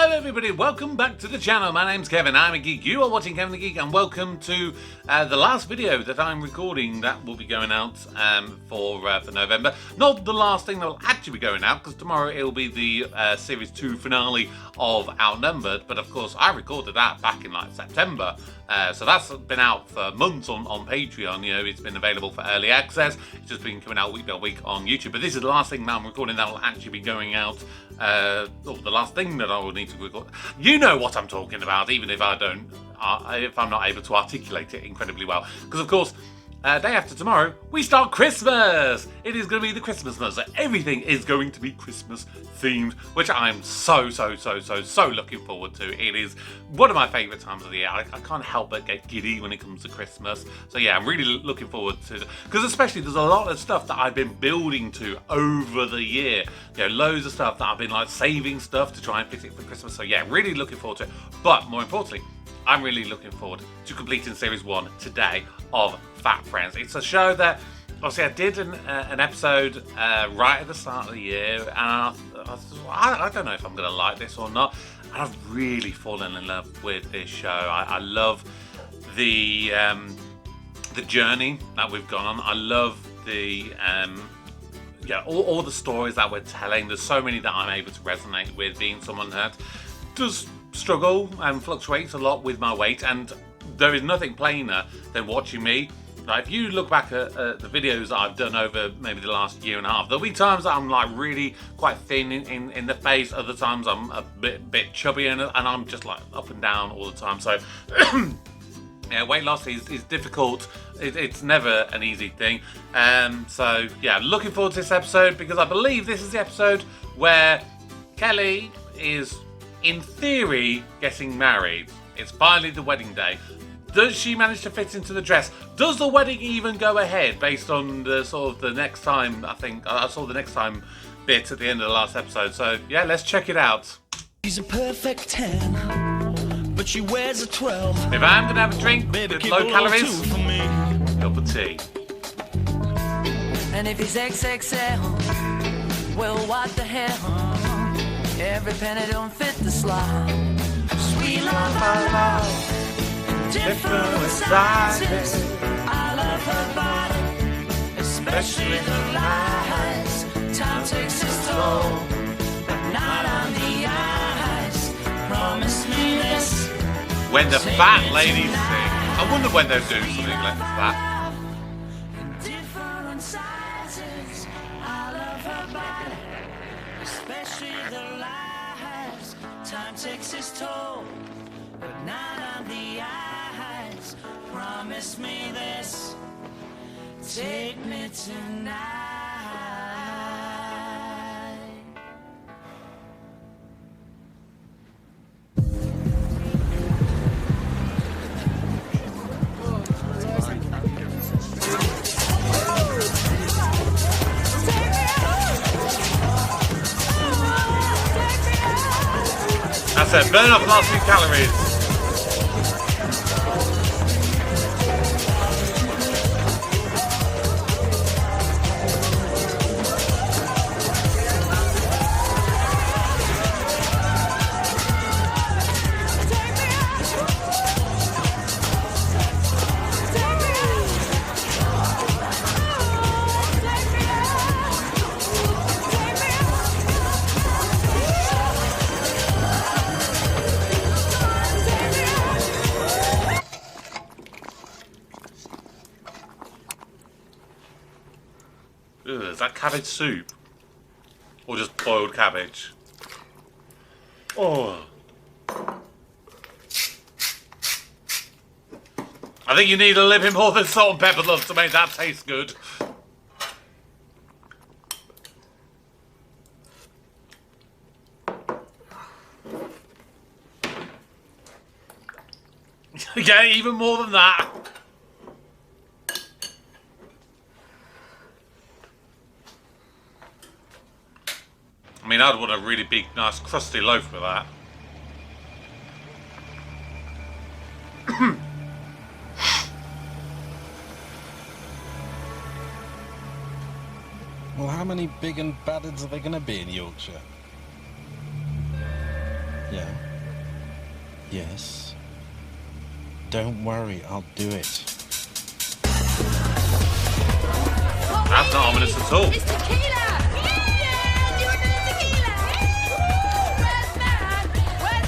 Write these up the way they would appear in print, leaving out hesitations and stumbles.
Hello everybody, welcome back to the channel. My name's Kevin, I'm a geek. You are watching Kevin the Geek, and welcome to the last video that I'm recording that will be going out for November. Not the last thing that will actually be going out, because tomorrow it will be the Series 2 finale of Outnumbered, but of course I recorded that back in like September. So that's been out for months on Patreon. You know, it's been available for early access. It's just been coming out week by week on YouTube. But this is the last thing that I'm recording that will actually be going out. The last thing that I will need to record. You know what I'm talking about, even if I don't, if I'm not able to articulate it incredibly well. Because of course, day after tomorrow, we start Christmas! It is going to be the Christmas month, so everything is going to be Christmas themed, which I'm so looking forward to. It is one of my favourite times of the year. I can't help but get giddy when it comes to Christmas. So yeah, I'm really looking forward to it. Because especially there's a lot of stuff that I've been building to over the year. You know, loads of stuff that I've been like saving stuff to try and fit it for Christmas. So yeah, really looking forward to it. But more importantly, I'm really looking forward to completing Series 1 today of Fat Friends. It's a show that, obviously, I did an episode right at the start of the year, and I don't know if I'm going to like this or not. And I've really fallen in love with this show. I love the journey that we've gone on. I love the all the stories that we're telling. There's so many that I'm able to resonate with, being someone that does struggle and fluctuates a lot with my weight, and there is nothing plainer than watching me. Like, if you look back at the videos that I've done over maybe the last year and a half, there'll be times that I'm like really quite thin in the face, other times I'm a bit chubby, and I'm just like up and down all the time. So yeah, weight loss is difficult. It's never an easy thing. So yeah, looking forward to this episode, because I believe this is the episode where Kelly is, in theory, getting married. It's finally the wedding day. Does she manage to fit into the dress? Does the wedding even go ahead, based on the sort of the next time? I think I saw the next time bit at the end of the last episode. So yeah, let's check it out. She's a perfect 10, but she wears a 12. If I'm gonna have a drink with low calories, cup of tea. And if he's XXL, well, what the hell? Every penny don't fit the slot. Sweet love, I love. Different sizes. I love her body, especially the lies. Time takes its toll, but not on the eyes. Promise me this. When the fat ladies sing. I wonder when they'll do something like that. Different sizes. I love her body, especially the lies. Time takes its toll, but not on the eyes. Promise me this. Take me tonight. That's it, burn off last few calories. Ugh, is that cabbage soup? Or just boiled cabbage? Oh. I think you need a little bit more than salt and pepper, love, to make that taste good. Yeah, even more than that. I mean, I'd want a really big, nice, crusty loaf with that. Well, how many big and baddards are there going to be in Yorkshire? Yeah. Yes. Don't worry, I'll do it. That's not ominous at all. It's tequila! Yeah! Do you want the tequila? Where's that? Where's...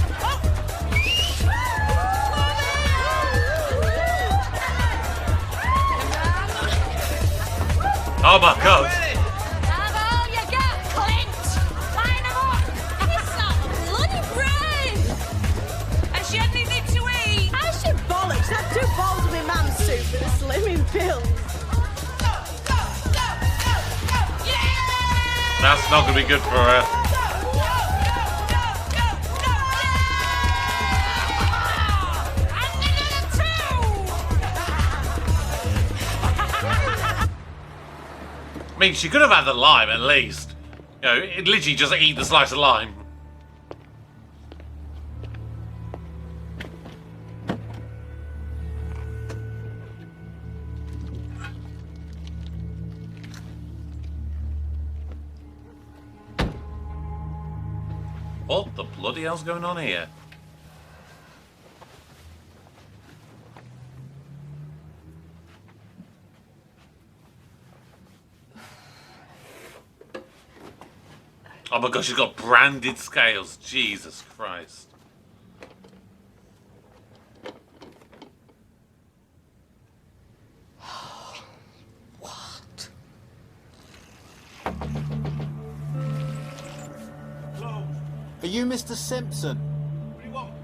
Oh my god. Have all you got, Clint! Line 'em up! You're so bloody brave! Has she had anything to eat? How's she bollocks? Had 2 bowls of imam soup and a slimming pill. That's not going to be good for her. I mean, she could have had the lime at least. You know, it literally just eat the slice of lime. What the bloody hell's going on here? Oh my gosh, she's got branded scales. Jesus Christ. What? Are you Mr. Simpson? What do you want?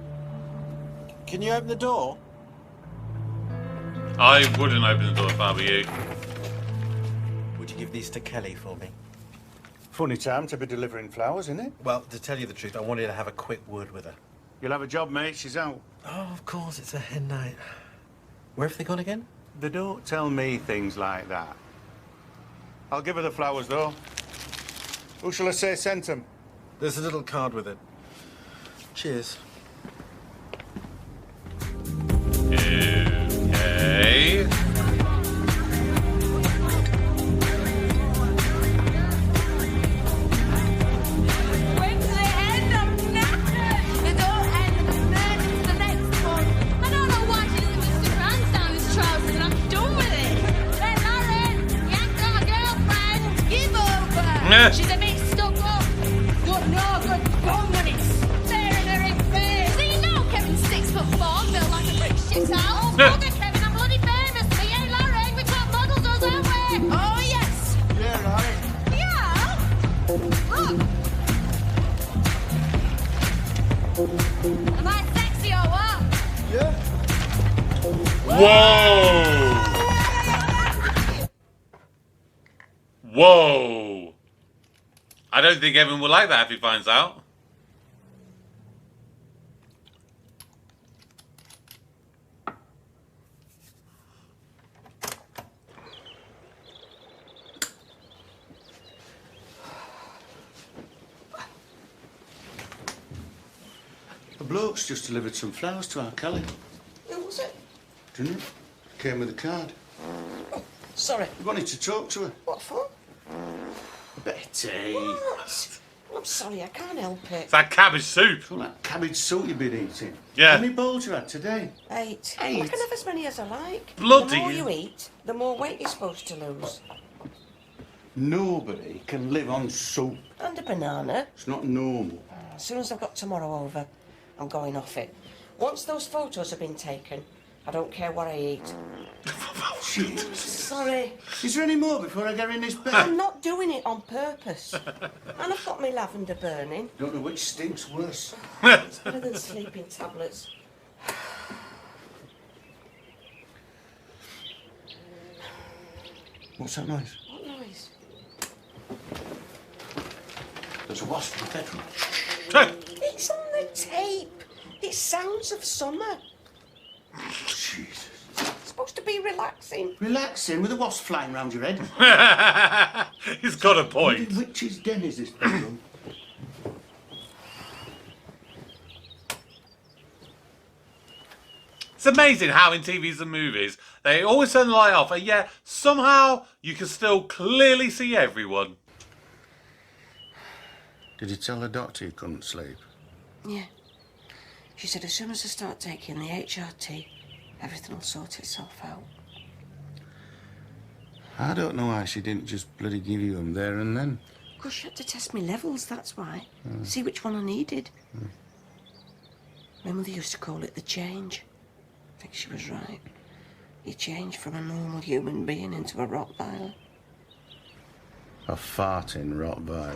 Can you open the door? I wouldn't open the door if I were you. Would you give these to Kelly for me? Funny time to be delivering flowers, isn't it? Well, to tell you the truth, I wanted to have a quick word with her. You'll have a job, mate. She's out. Oh, of course, it's a hen night. Where have they gone again? They don't tell me things like that. I'll give her the flowers, though. Who shall I say sent them? There's a little card with it. Cheers. Okay. When do they end? I'm knackered! They don't end and the next to the next one. I don't know why she doesn't Mr. Grant's down his trousers and I'm done with it. Hey, Lauren, you ain't got a girlfriend. Give over. She's a bit stuck up. Got no good bum and it's staring her in face. Do you know Kevin's 6'4", built like a brick shit house? Look at Kevin, I'm bloody famous. Me and Lauren, we top models, us, aren't we? Oh, yes. Yeah, right. Yeah. Look. Am I sexy or what? Yeah. Whoa! Whoa! I don't think Evan will like that if he finds out. The bloke's just delivered some flowers to our Kelly. Who was it? Didn't it? Came with a card. Sorry. We wanted to talk to her. What for? Betty. What? I'm sorry, I can't help it. It's that cabbage soup. All that cabbage soup you've been eating. Yeah. How many bowls you had today? 8. Eight? I can have as many as I like. Bloody The more hell. you eat, the more weight you're supposed to lose. Nobody can live on soup. And a banana. It's not normal. As soon as I've got tomorrow over, I'm going off it. Once those photos have been taken, I don't care what I eat. Jesus. Sorry. Is there any more before I get in this bed? I'm not doing it on purpose. And I've got my lavender burning. Don't know which stinks worse. It's better than sleeping tablets. What's that noise? What noise? There's a wasp in the bedroom. It's on the tape. It's sounds of summer. Jesus. It's supposed to be relaxing. Relaxing with a wasp flying round your head. He's got a point. Bloody witch's den is this bedroom? It's amazing how in TVs and movies they always turn the light off, and yet somehow you can still clearly see everyone. Did you tell the doctor you couldn't sleep? Yeah. She said as soon as I start taking the HRT, everything will sort itself out. I don't know why she didn't just bloody give you them there and then. Because she had to test my levels, that's why. See which one I needed. My mother used to call it the change. I think she was right. You change from a normal human being into a Rottweiler. A farting Rottweiler.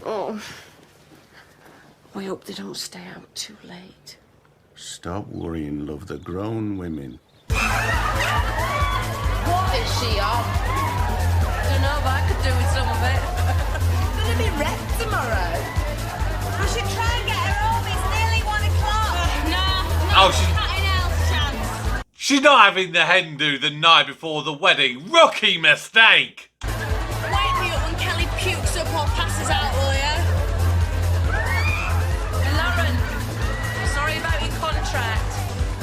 Oh. I hope they don't stay out too late. Stop worrying, love. They're grown women. What is she on? I don't know, but I could do with some of it. It's gonna be wrecked tomorrow. I should try and get her home. It's nearly 1 o'clock. Oh, Nothing else, chance. she's not having the hen do the night before the wedding. Rookie mistake. Wake me up when Kelly pukes up or passes out, will ya? Lauren, sorry about your contract.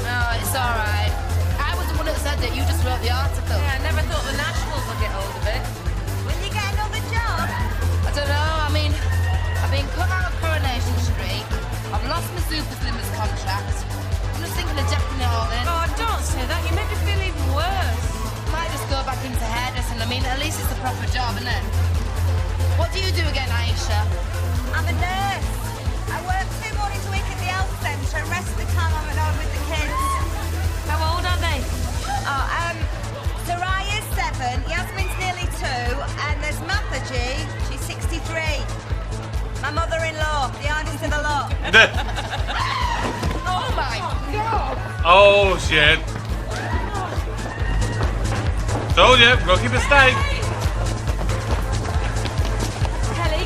Oh, it's alright. I was the one that said it, you just wrote the article. Yeah, I never thought the Nationals would get hold of it. Will you get another job? I don't know, I mean, I've been cut out of Coronation Street, I've lost my Super Slimmers contract, I'm just thinking of jacking it all in. Oh, don't say that. You make me feel even worse. Might just go back into hairdressing, I mean, at least it's a proper job, isn't it? What do you do again, Aisha? I'm a nurse. I work 2 mornings a week at the health centre and rest of the time I'm at home with the kids. How old are they? Soraya's 7, Yasmin's nearly 2, and there's Martha G, she's 63. My mother-in-law, the hardest of the lot. Oh my God! Oh shit. Told you, rookie mistake. Kelly,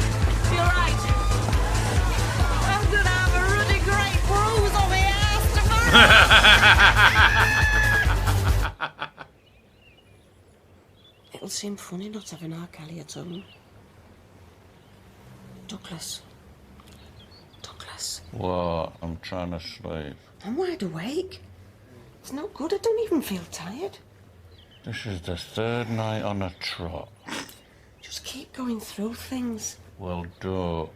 you're right. I'm gonna have a really great bruise on my ass tomorrow. It'll seem funny not having our Kelly at home. Douglas. Douglas. What? I'm trying to sleep. I'm wide awake. It's not good. I don't even feel tired. This is the 3rd night on a trot. Just keep going through things. Well, don't.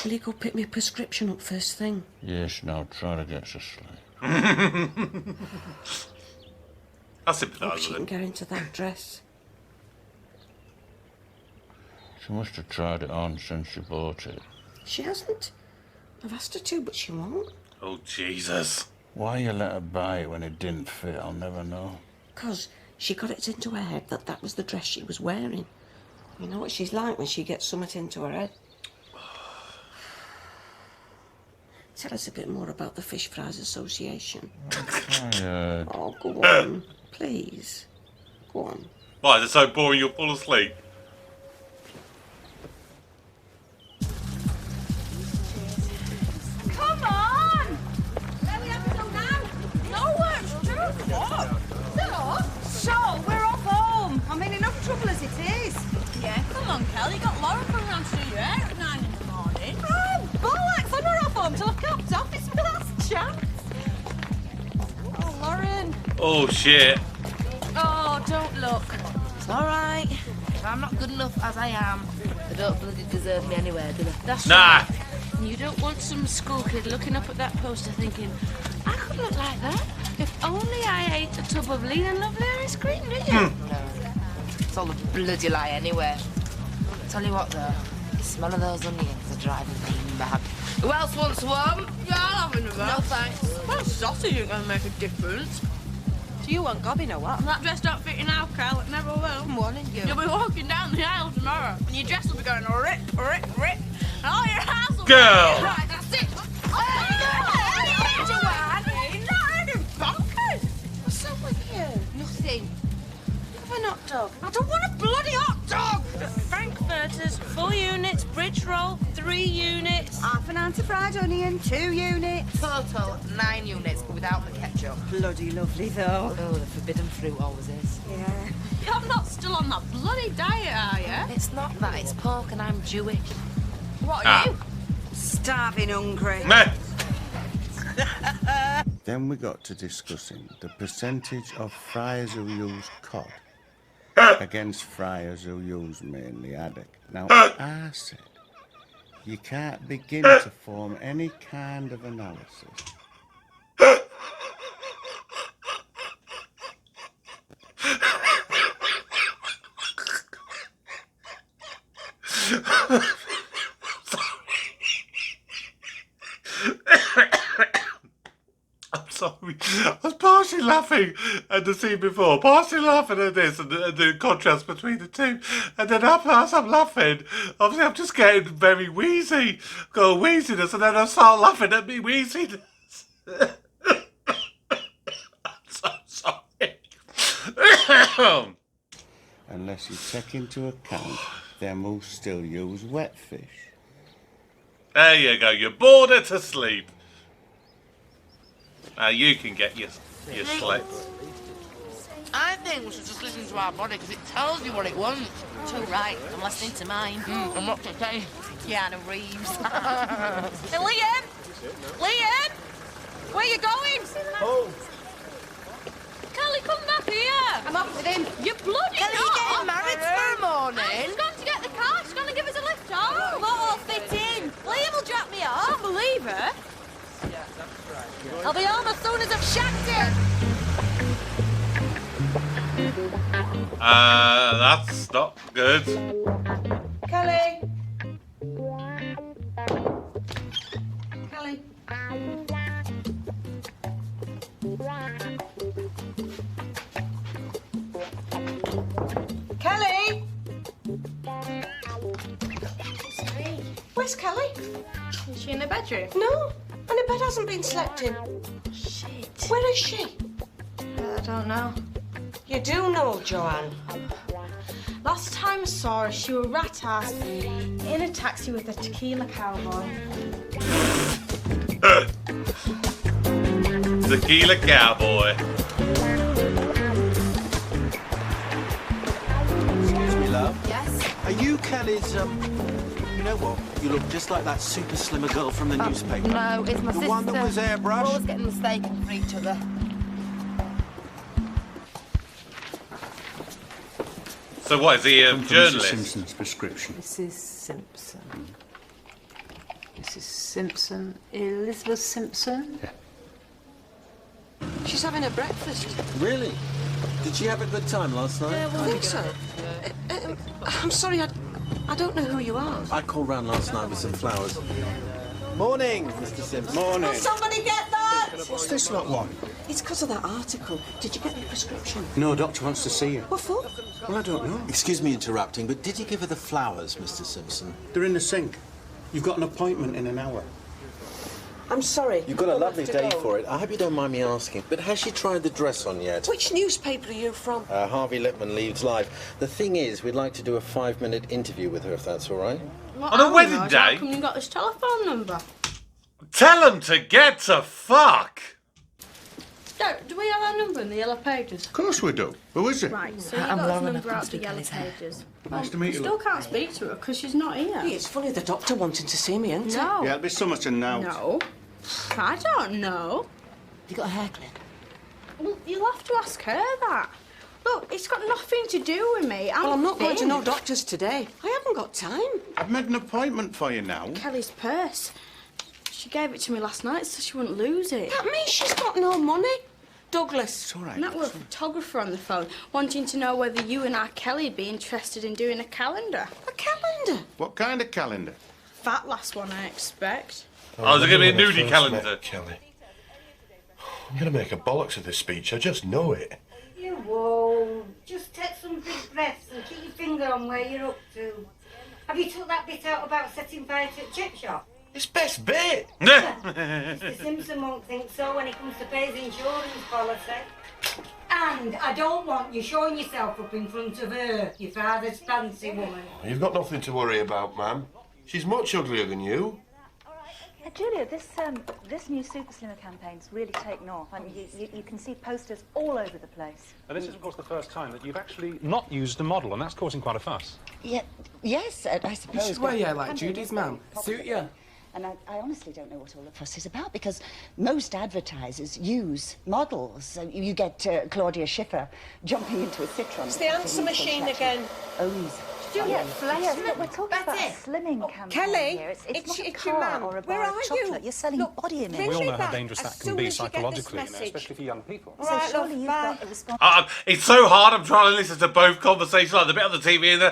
Will you go pick me a prescription up first thing? Yes, now try to get to sleep. I Hope sympathise she with can him. get into that dress. She must have tried it on since she bought it. She hasn't. I've asked her to, but she won't. Oh Jesus. Why you let her buy it when it didn't fit, I'll never know. 'Cause she got it into her head that that was the dress she was wearing. You know what she's like when she gets something into her head. Tell us a bit more about the Fish Fries Association. Tired. Oh, go on. Please. Go on. Why is it so boring you'll fall asleep? Come on! Where we have to go now? Nowhere, it's 2 o'clock. No. So, we're off home. I'm in enough trouble as it is. Yeah, come on, Kel. You got Laura coming round to do your hair at 9 in the morning. Oh, bollocks! I'm not off home till I've copped off. It's my last chance. Oh, Lauren. Oh shit. Oh, don't look. It's alright. I'm not good enough as I am. They don't bloody deserve me anywhere, do they? That's Nah. right. You don't want some school kid looking up at that poster thinking, I could look like that if only I ate a tub of lean and lovely ice cream, do you? No. It's all a bloody lie anyway. Tell you what though, the smell of those onions are driving me mad. Who else wants one? Yeah, I'll have another. No thanks. Well, sausage ain't gonna make a difference. Do you want gobbing or what? That dress don't fit you now, Cal. It never will. I'm warning you. You'll be walking down the aisle tomorrow, and your dress will be going rip, rip, rip, and all your house will Girl. be right. That's it. Bonkers. What's up with you? Nothing. Have an hot dog. I don't want a bloody hot dog. Frankfurters, 4 units. Bridge roll, 3 units. Half an anti-fried onion, 2 units. Total 9 units, but without the ketchup. Bloody lovely, though. Oh, the forbidden fruit always is. Yeah. You're not still on that bloody diet, are you? It's not that, it's pork and I'm Jewish. What Ah. are you? Starving hungry. Meh. Then we got to discussing the percentage of fries who use cod. against friars who use mainly haddock. Now, I said, you can't begin to form any kind of analysis. I'm sorry. I was partially laughing at the scene before, partially laughing at this and the contrast between the two. And then as I'm laughing, obviously I'm just getting very wheezy. I've got a wheeziness, and then I start laughing at me wheeziness. I'm so sorry. Unless you take into account them who still use wet fish. There you go, you're bored her to sleep. You can get your sleep. I think we should just listen to our body because it tells you what it wants. Too right. I'm listening to mine. And what's it say? Keanu Reeves. Hey, Liam! Liam! Where you going? Oh. Kelly, come back here. I'm up with him. You bloody Kelly, you getting married tomorrow morning? She's gone to get the car. She's going to give us a lift home. Won't all fit in. Liam will drop me off. I can't believe her. I'll be home as soon as I've shagged it. That's not good. Kelly. Kelly. Kelly. Where's Kelly? Is she in the bedroom? No, and the bed hasn't been slept in. Shit. Where is she? I don't know. You do know, Joanne. Last time I saw her, she was rat-ass in a taxi with a tequila cowboy. Tequila cowboy. Excuse me, love. Yes? Are you Kelly's, you know what? You look just like that super slimmer girl from the newspaper. No, it's my The sister. one that was airbrushed? We're always getting mistaken for each other. So what, is he a From journalist? Mrs. Simpson's prescription. Mrs. Simpson. Mrs. Simpson. Elizabeth Simpson? Yeah. She's having her breakfast. Really? Did she have a good time last night? I think so. I'm sorry, I don't know who you are. I called round last night with some flowers. Morning, Mr. Simpson. Morning. Somebody get that! What's this lot one? It's because of that article. Did you get the prescription? No, doctor wants to see you. What for? Well, I don't know. Excuse me interrupting, but did you give her the flowers, Mr. Simpson? They're in the sink. You've got an appointment in an hour. I'm sorry. You've got a I'll lovely have to day go. for it. I hope you don't mind me asking, but has she tried the dress on yet? Which newspaper are you from? Harvey Lippman Leaves Live. The thing is, we'd like to do a 5-minute interview with her, if that's all right. On a wedding day? How come you got this telephone number? Tell him to get to fuck! Do we have our number in the yellow pages? Of course we do. Who is it? Right, so you I'm got Lauren, the I've number come out to the do yellow Kelly's hair. pages. Nice to meet you. Still can't speak to her because she's not here. Hey, it's funny the doctor wanting to see me, isn't it? No. Yeah, it'll be so much an out. No. I don't know. You got a hair clip? Well, you'll have to ask her that. Look, it's got nothing to do with me. Well, I'm not going to thin. no doctors today. I haven't got time. I've made an appointment for you now. Kelly's purse. She gave it to me last night so she wouldn't lose it. That means she's got no money. Douglas. It's all right. And that was a photographer on the phone wanting to know whether you and our Kelly'd be interested in doing a calendar. A calendar. What kind of calendar? Fat last one, I expect. Oh, is it going to be a nudie calendar? Kelly. I'm going to make a bollocks of this speech, I just know it. You won't. Just take some big breaths and keep your finger on where you're up to. Have you took that bit out about setting fire to a chip shop? It's best bit. Mr. Simpson won't think so when it comes to pay his insurance policy. And I don't want you showing yourself up in front of her, your father's fancy woman. You've got nothing to worry about, ma'am. She's much uglier than you. Julia, this new Super Slimmer campaign's really taken off. I mean, you can see posters all over the place. And this is, of course, the first time that you've actually not used a model, and that's causing quite a fuss. Yeah, yes, I suppose. You should wear your like Judy's, ma'am. Suit you. And I honestly don't know what all the fuss is about, because most advertisers use models. So you get Claudia Schiffer jumping into a Citroen. It's the answer machine again. Owns. Yes, but we're talking about a slimming campaign Kelly, here. It's not a your car man. or a Where bar of are chocolate. you? You're selling body image. We all know how dangerous that can be psychologically, you know, especially for young people. So surely you've got a responsibility. It's so hard. I'm trying to listen to both conversations, like the bit on the TV and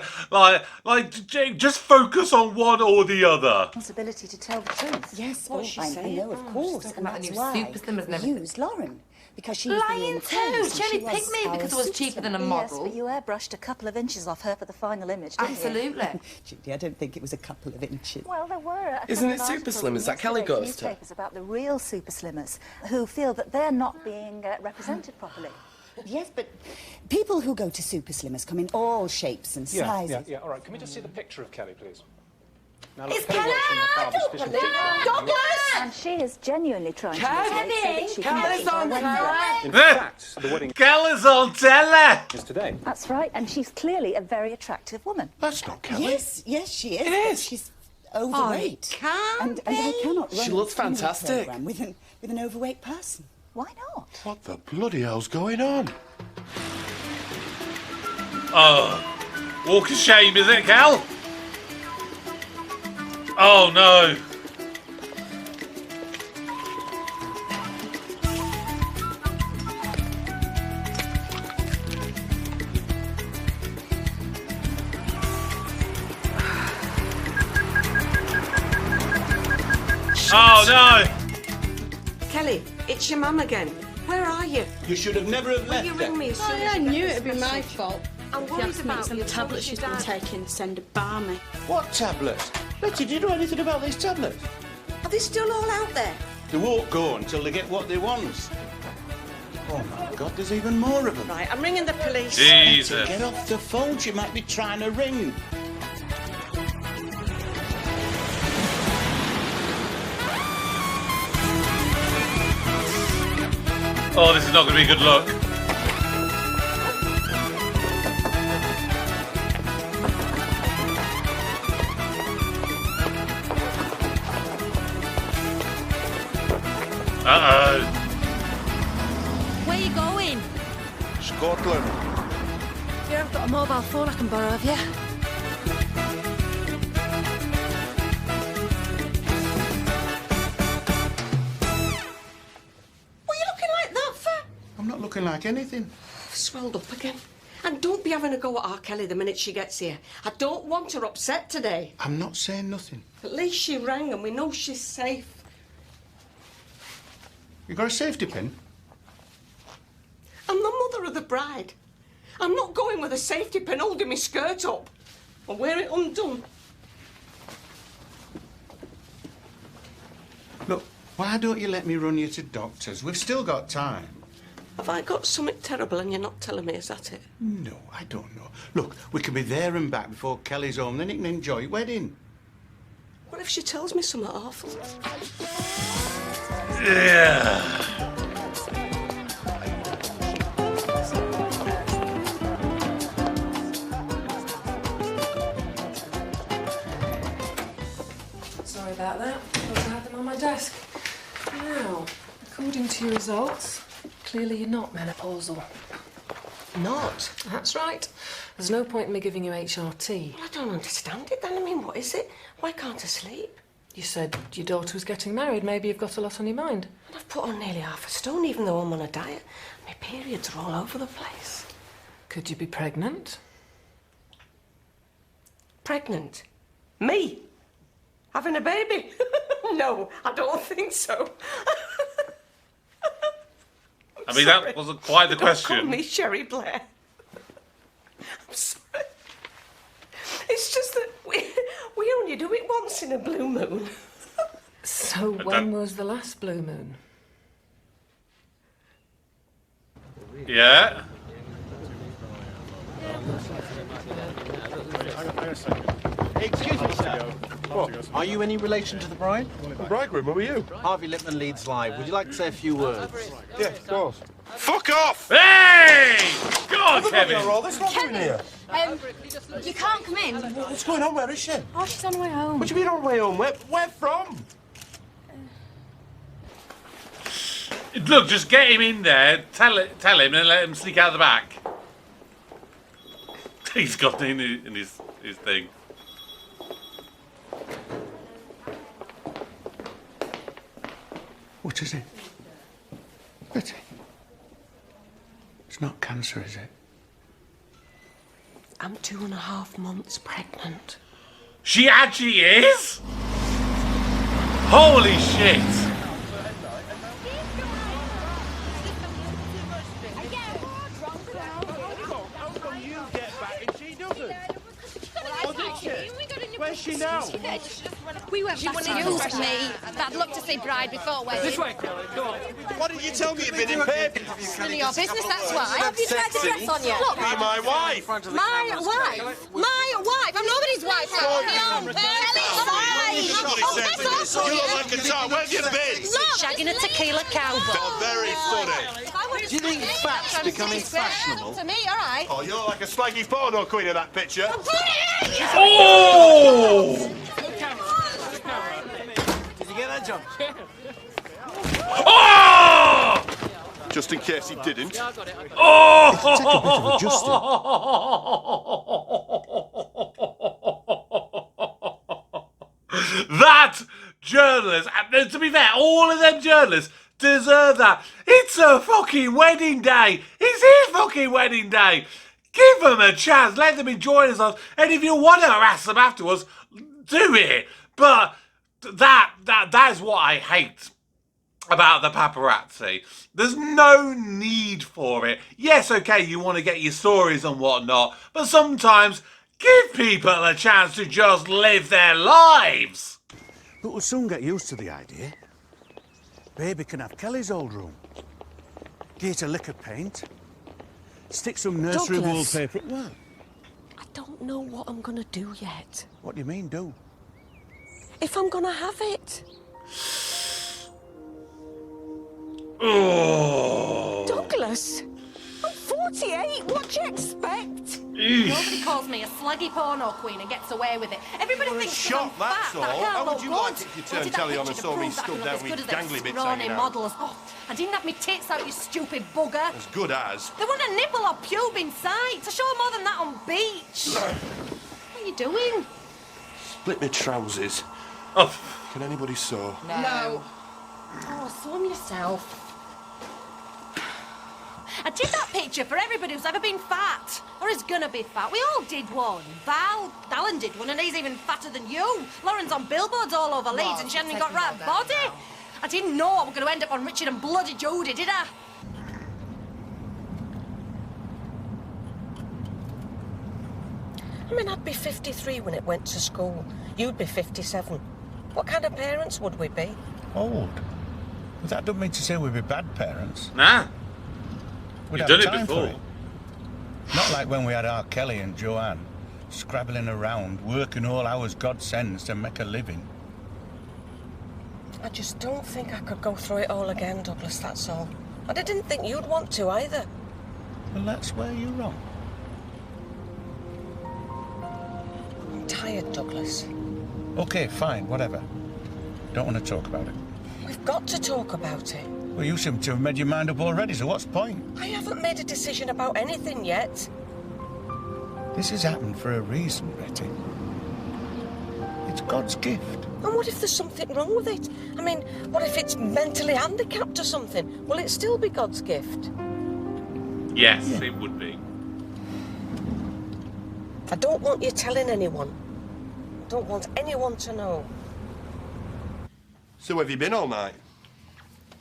the just focus on one or the other. Responsibility to tell the truth. Yes, What's she I saying? know, of course, and about the that's new why super slimmers and we everything. used Lauren. Because she Lying too. She only picked me because I was cheaper than a model. Yes, but you airbrushed a couple of inches off her for the final image, didn't you? Absolutely. Judy, I don't think it was a couple of inches. Well, there were a Isn't couple it of Super articles Slimmers in that Kelly yesterday's goes to? newspapers about the real super slimmers who feel that they're not being represented properly. Yes, but people who go to Super Slimmers come in all shapes and sizes. Yeah. All right, can we just see the picture of Kelly, please? Now, It's Kelly Kelly! watching the Father's Vision picture. Douglas! And she is genuinely trying to Kevin! so that she can Kelly's get on her time! In fact, the wedding Kelly's on telly! is today. That's right, and she's clearly a very attractive woman. That's not Kelly. Yes, she is. It is. But she's overweight. And I cannot run She looks a swimming fantastic. programme with an overweight person. Why not? What the bloody hell's going on? Oh, walk of shame, is it, Cal? Oh no. Oh no. Kelly, it's your mum again. Where are you? You should have never have Will left you her. ring me as soon as I you knew get it'd be this my message? fault. I'm She worried asked me about some you. tablets she's been Dad. taking to send a balmy. What tablets? Letty, do you know anything about these tablets? Are they still all out there? They won't go until they get what they want. Oh my God, there's even more of them. Right, I'm ringing the police. Jesus. Get off the phone, she might be trying to ring. Oh, this is not going to be a good look. Uh-oh. Where you going? Scotland. Yeah, I've got a mobile phone I can borrow, have you? What are you looking like that for? I'm not looking like anything. Swelled up again. And don't be having a go at R. Kelly the minute she gets here. I don't want her upset today. I'm not saying nothing. At least she rang and we know she's safe. You got a safety pin? I'm the mother of the bride. I'm not going with a safety pin holding my skirt up. I'll wear it undone. Look, why don't you let me run you to doctors? We've still got time. Have I got something terrible and you're not telling me, is that it? No, I don't know. Look, we can be there and back before Kelly's home, then you can enjoy your wedding. What if she tells me something awful? Yeah. Sorry about that. I had them on my desk. Now, according to your results, clearly you're not menopausal. Not? That's right. There's no point in me giving you HRT. Well, I don't understand it then. I mean, what is it? Why can't I sleep? You said your daughter was getting married. Maybe you've got a lot on your mind. I've put on nearly half a stone, even though I'm on a diet. My periods are all over the place. Could you be pregnant? Pregnant? Me? Having a baby? No, I don't think so. I mean, that wasn't quite the question. Don't call me Sherry Blair. I'm sorry. It's just that we only do it once in a blue moon. So when was the last blue moon? Yeah. Excuse me, sir. What? Are you any relation to the bride? The bridegroom, who are you? Harvey Lipman leads live. Would you like to say a few words? Yeah, of course. Fuck off! Hey! Go on, Everybody Kevin. are all this what's doing here? You can't come in. What's going on? Where is she? Oh, she's on her way home. What do you mean on her way home? Where from? Look, just get him in there, tell him, and let him sneak out the back. He's got in his thing. What is it? Betty? It's not cancer, is it? I'm 2.5 months pregnant. She actually is? Holy shit! Where's she now? We went she wouldn't have used me. I'd love to see bride before wedding. This way, Kelly, go on. Why didn't you tell me you'd been in bed? It's none of your business, that's why. Have you tried to dress on you? Look, be my wife. My wife? My wife? I'm nobody's wife. You look like a tart. Where have you been? Shagging a tequila cowboy. Very funny. Do you think fat's becoming fashionable? To me, all right. Oh, you look like a slaggy porno queen in that picture. Oh! Did you get that, John? Oh! Just in case he didn't. Oh! It'll take a bit of adjusting. That journalist, and to be fair, all of them journalists deserve that. It's a fucking wedding day. It's his fucking wedding day. Give them a chance. Let them enjoy themselves. And if you want to harass them afterwards, do it. But that is what I hate about the paparazzi. There's no need for it. Yes, okay, you want to get your stories and whatnot, but sometimes give people a chance to just live their lives. But we'll soon get used to the idea. Baby can have Kelly's old room. Get a lick of paint. Stick some nursery Douglas. wallpaper. What? I don't know what I'm going to do yet. What do you mean, do? If I'm going to have it. Oh. Douglas, I'm 48. What do you expect? Nobody calls me a slaggy porno queen and gets away with it. Everybody thinks Shot, I'm that's fat, all. that I can't How look would you good. like it if you turned telly on and saw me stood down with gangly bits hanging out? Models. Oh, I didn't have my tits out, you stupid bugger. As good as. There wasn't a nipple or pube in sight. To show more than that on beach. What are you doing? Split my trousers. Oh. Can anybody sew? No. Oh, sew them yourself. I did that picture for everybody who's ever been fat, or is gonna be fat. We all did one. Alan did one, and he's even fatter than you. Lauren's on billboards all over Leeds, and she hasn't even got right body. I didn't know I was going to end up on Richard and bloody Judy, did I? I mean, I'd be 53 when it went to school. You'd be 57. What kind of parents would we be? Old. But that doesn't mean to say we'd be bad parents. Nah. We'd You've have done it time before. for it. Not like when we had our Kelly and Joanne scrabbling around, working all hours God sends to make a living. I just don't think I could go through it all again, Douglas, that's all. And I didn't think you'd want to either. Well, that's where you're wrong. I'm tired, Douglas. Okay, fine, whatever. Don't want to talk about it. We've got to talk about it. Well, you seem to have made your mind up already, so what's the point? I haven't made a decision about anything yet. This has happened for a reason, Betty. It's God's gift. And what if there's something wrong with it? I mean, what if it's mentally handicapped or something? Will it still be God's gift? Yes, it would be. I don't want you telling anyone. I don't want anyone to know. So have you been all night?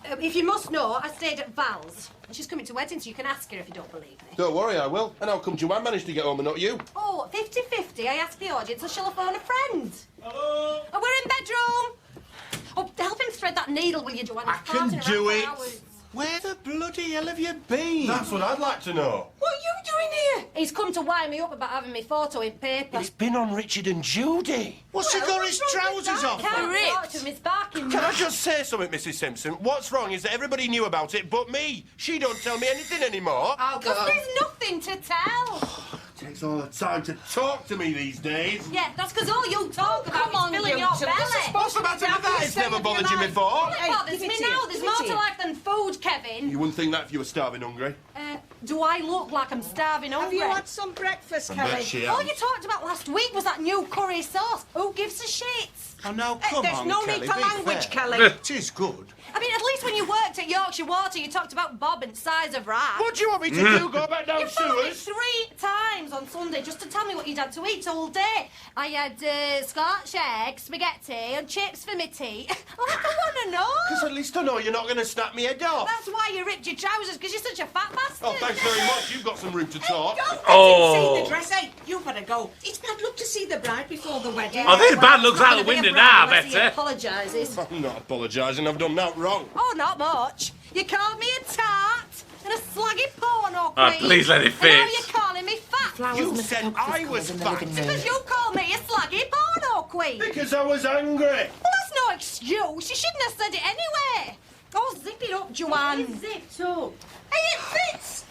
If you must know, I stayed at Val's. And she's coming to wedding, so you can ask her if you don't believe me. Don't worry, I will. And how come Joanne managed to get home and not you? Oh, 50-50. I asked the audience, or shall I phone a friend? Hello? Oh, we're in bedroom. Oh, help him thread that needle, will you, Joanne? I can do it. Where the bloody hell have you been? That's what I'd like to know. What are you doing here? He's come to wire me up about having my photo in paper. It's been on Richard and Judy. What's he got his trousers off? Can't talk to him, he's barking. Can I just say something, Mrs. Simpson? What's wrong is that everybody knew about it but me. She don't tell me anything anymore. I'll go. There's nothing to tell. Takes all the time to talk to me these days. Yeah, that's because all you talk about is filling your belly. What's the matter with that? It's It's never bothered you before. Well, it bothers me now. There's more to life than food, Kevin. You wouldn't think that if you were starving hungry. Do I look like I'm starving hungry? Have you had some breakfast, I bet Kelly? she All has. you talked about last week was that new curry sauce. Who gives a shit? Oh, now, come There's on, no Kelly, need for be language, fair. Kelly. It is good. I mean, at least when you worked at Yorkshire Water, you talked about Bob and size of rat. What do you want me to do? Go back down You phoned me sewers? 3 times on Sunday just to tell me what you'd had to eat all day. I had Scotch egg, spaghetti and chips for my tea. Like, I want to know. Because at least I know you're not going to snap me head off. That's why you ripped your trousers, because you're such a fat bastard. Oh, thanks very much. You've got some room to talk. See the dress, hey? You better go. It's bad luck to see the bride before the wedding. I think bad looks out the window now, He better. apologises. I'm not apologising. I've done nothing wrong. Oh, not much. You called me a tart and a slaggy porno queen. Oh, please let it And fit. now you're calling me fat. You said I was fat. Because you called me a slaggy porno queen. Because I was angry. Well, that's no excuse. You shouldn't have said it anyway. Oh, zip it up, Joanne. It's zipped up. Hey, it fits.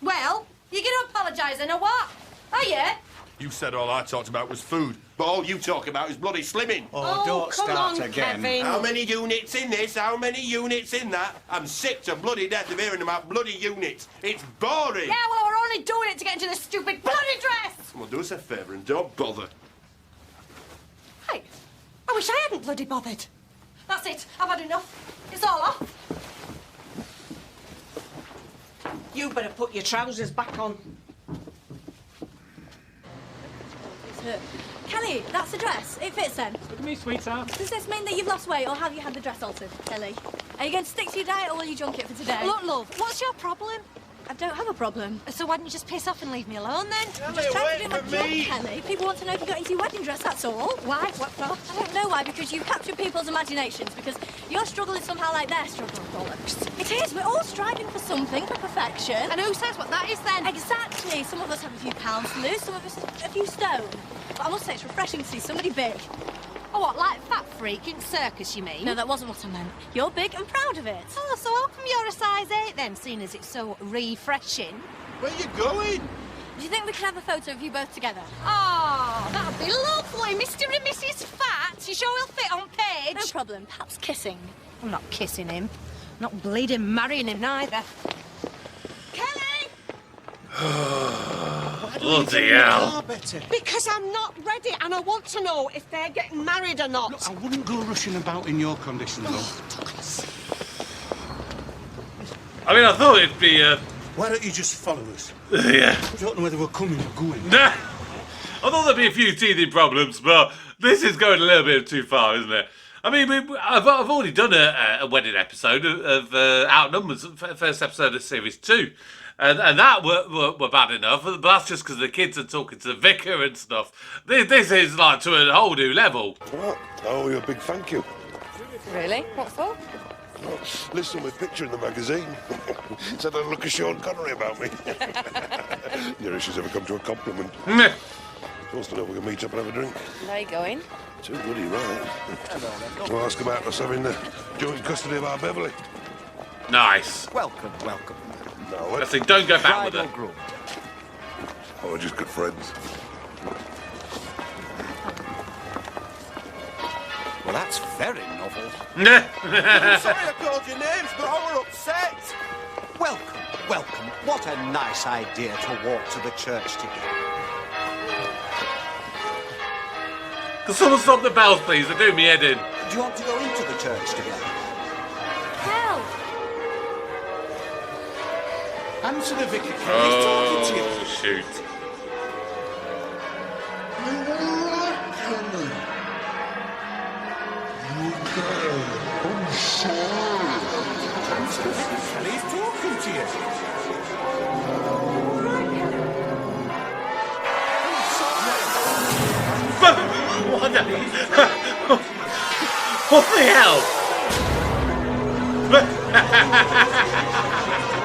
Well, you gonna apologise then or what? Are you? You said all I talked about was food, but all you talk about is bloody slimming. Oh, don't come start on, again. Kevin. How many units in this? How many units in that? I'm sick to bloody death of hearing about bloody units. It's boring. Yeah, well, we're only doing it to get into this stupid bloody dress. Well, do us a favour and don't bother. Hey, I wish I hadn't bloody bothered. That's it. I've had enough. It's all off. You better put your trousers back on. Kelly, that's the dress. It fits then. Look at me, sweetheart. Does this mean that you've lost weight or have you had the dress altered, Kelly? Are you going to stick to your diet or will you junk it for today? Look, love, what's your problem? I don't have a problem. So why didn't you just piss off and leave me alone then? I'm just trying to do my job, Kelly. People want to know if you got into your wedding dress, that's all. Why? What for? I don't know why, because you've captured people's imaginations, because your struggle is somehow like their struggle, bollocks. It is. We're all striving for something, for perfection. And who says what that is then? Exactly. Some of us have a few pounds to lose, some of us a few stone. But I must say, it's refreshing to see somebody big. Oh, what, like fat freak in circus, you mean? No, that wasn't what I meant. You're big and proud of it. Oh, so how come you're a size 8 then, seeing as it's so refreshing? Where you going? Do you think we could have a photo of you both together? Oh, that'd be lovely. Mr. and Mrs. Fat. You sure we'll fit on page? No problem. Perhaps kissing. I'm not kissing him. I'm not bleeding marrying him neither. Kelly! Bloody hell. Because I'm not ready and I want to know if they're getting married or not. Look, I wouldn't go rushing about in your condition, though. I mean, I thought it'd be, Why don't you just follow us? yeah. I don't know whether we're coming or going. Nah. I thought there'd be a few teething problems, but this is going a little bit too far, isn't it? I mean, I've already done a wedding episode of Outnumbers, first episode of Series 2. And that were bad enough, but that's just because the kids are talking to the vicar and stuff. This is like to a whole new level. What? Oh, you're a big thank you. Really? What for? Oh, listen, with picture in the magazine. Said I'd look at Sean Connery about me. Nearest she's ever come to a compliment. Wants to know if we can meet up and have a drink. Where are you going? Too bloody right. We'll ask about us having the joint custody of our Beverly. Nice. Welcome, welcome. No, I think don't go back with Bride it. or groom? Oh, we're just good friends. Well, that's very novel. I'm sorry I called your names, but I were upset. Welcome, welcome. What a nice idea to walk to the church together. Can someone stop the bells, please? They're doing me head in. Do you want to go into the church together? Help! Answer the vicar, Kelly. He's talking to you. Oh, shoot. Answer the vicar, Kelly. He's talking to you. What the... What the hell?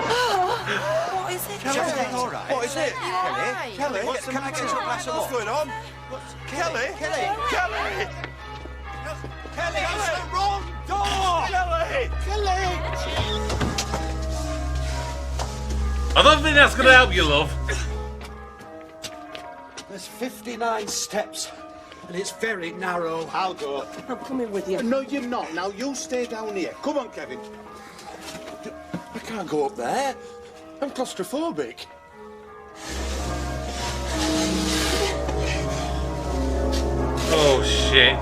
What is it? Kelly, all right. What is it? Kelly, Kelly, What's the can I matter? get you a glass of What's water? going on? Kelly? Kelly. Kelly! Kelly, It's the wrong door! Kelly! I don't think that's going to help you, love. There's 59 steps and it's very narrow. I'll go. I'm coming with you. No, you're not. Now, you stay down here. Come on, Kevin. I can't go up there. I'm claustrophobic. Oh, shit.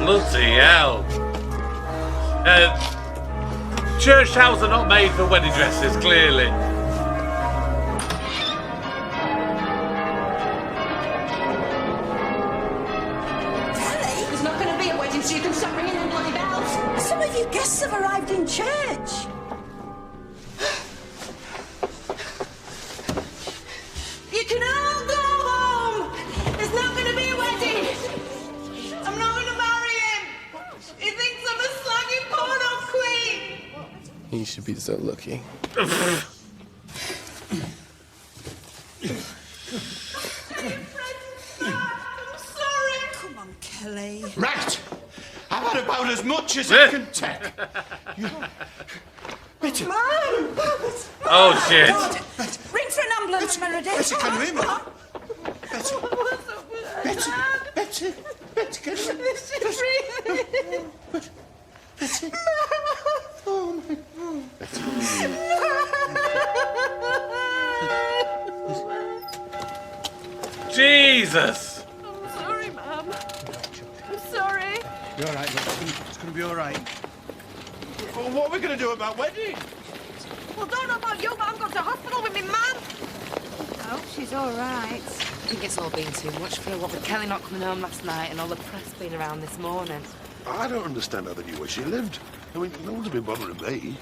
Bloody hell. Church towels are not made for wedding dresses, clearly. There's not going to be a wedding, so you can stop ringing them bloody bells. Some of your guests have arrived in church. You can all go home. There's not going to be a wedding. I'm not going to marry him. He thinks I'm a slaggy porno queen. You should be so lucky. Come on, Kelly. Right. I've had about as much as I can take. Betty. Mum! Oh, shit. Ring for an ambulance, Meredith. Betty, can you hear me? Betty. Betty, can you hear me? She's breathing. Betty. Oh, my God. Jesus. I'm sorry, Mum. I'm sorry. You're all right, look. It's going to be all right. Well, what are we going to do about wedding? Well, don't know about you, but I'm going to hospital with me mum. I hope she's all right. I think it's all been too much for her, what with Kelly not coming home last night and all the press being around this morning. I don't understand how they knew where she lived. I mean, no one's been bothering me.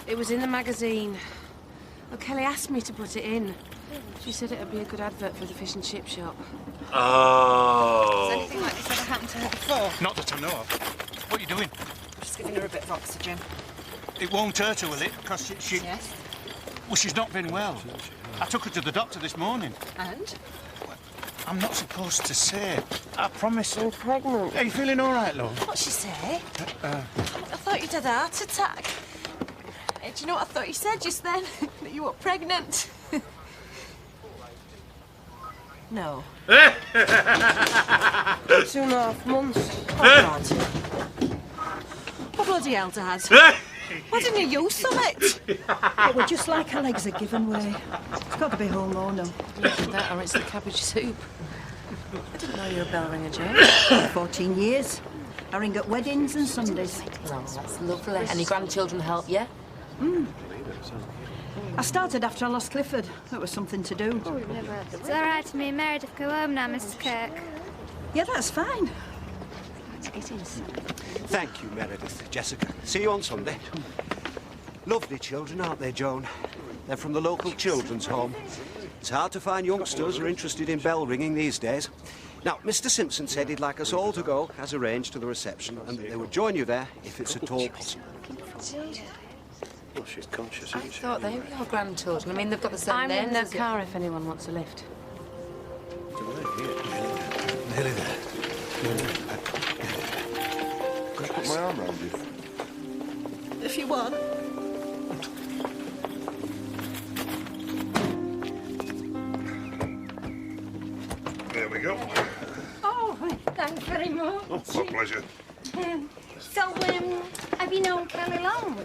It was in the magazine. Well, Kelly asked me to put it in. She said it'd be a good advert for the fish and chip shop. Oh. Has anything like this ever happened to her before? Not that I know of. What are you doing? Just giving her a bit of oxygen. It won't hurt her, will it? Because she... Yes. Well, she's not been well. I took her to the doctor this morning. And? I'm not supposed to say. I promise. I'm pregnant. Are you feeling all right, love? What'd she say? I thought you'd had a heart attack. Do you know what I thought you said just then? That you were pregnant. No. 2.5 months. Oh, God. What bloody hell, Dad? Why didn't you use something? It was just like her legs are giving way. It's got to be home though, no. Either that or it's the cabbage soup. I didn't know you were a bell ringer, Jane. 14 years. I ring at weddings and Sundays. Oh, that's lovely. And your grandchildren help you? I started after I lost Clifford. That was something to do. It's all right to me and Meredith go home now, Mrs. Kirk. Yeah, that's fine. It is. Thank you, Meredith. Jessica. See you on Sunday. Lovely children, aren't they, Joan? They're from the local children's home. It's hard to find youngsters who are interested in bell ringing these days. Now, Mr. Simpson said he'd like us all to go, as arranged, to the reception, and that they would join you there if it's at all possible. Well, she's conscious, I isn't she? thought they were your grandchildren. I mean, they've got the same I'm names. in the as you. car if anyone wants a lift. Nearly there. Can I put my arm around you? If you want. There we go. Oh, thanks very much. Oh, my pleasure. So, have you known Kelly long?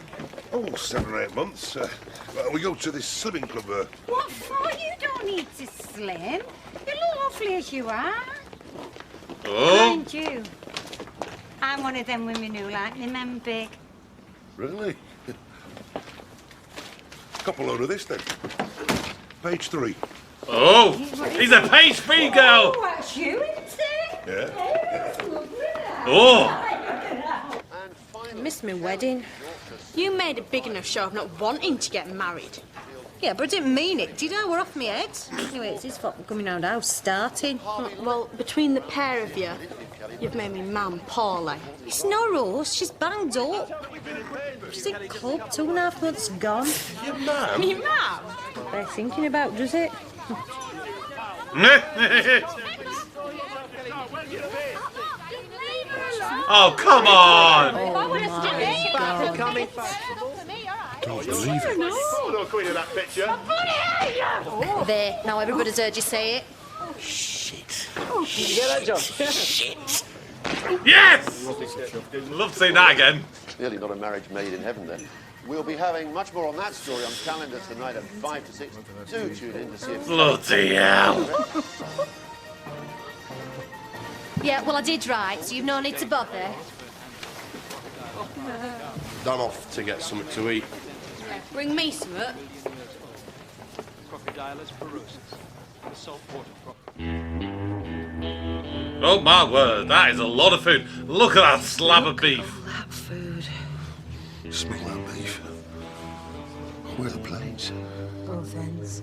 Oh, 7 or 8 months. We go to this swimming club. What for? You don't need to slim. You look lovely as you are. Oh. Mind you, I'm one of them women who like me men big. Really? Couple load of this, then. Page 3. Oh, he's a page 3 girl. Oh, that's you, isn't it? Yeah. Oh. I missed my wedding. You made a big enough show of not wanting to get married. Yeah, but I didn't mean it, did I? We're off my head. Anyway, it's his fault for coming round house starting. Well, between the pair of you, you've made me man poorly. It's no rose, she's banged up. She's in club, 2.5 months gone. Your mum? Me mum? They're thinking about, does it? Oh, come on! Oh, my God. don't believe it. Oh, no, come into that picture. There, now everybody's heard you say it. Shit. Did you get that, John? Shit. Yes! Love to see that again. Clearly not a marriage made in heaven, then. We'll be having much more on that story on calendar tonight at 5 to 6. Do tune in to see if... Bloody hell. Yeah, well, I did right, so you've no need to bother. I'm off to get something to eat. Bring me some up. Crocodilus porosus. The saltwater Oh my word, that is a lot of food. Look at that slab of beef. That food. Smell that beef. Where are the plates? Both ends.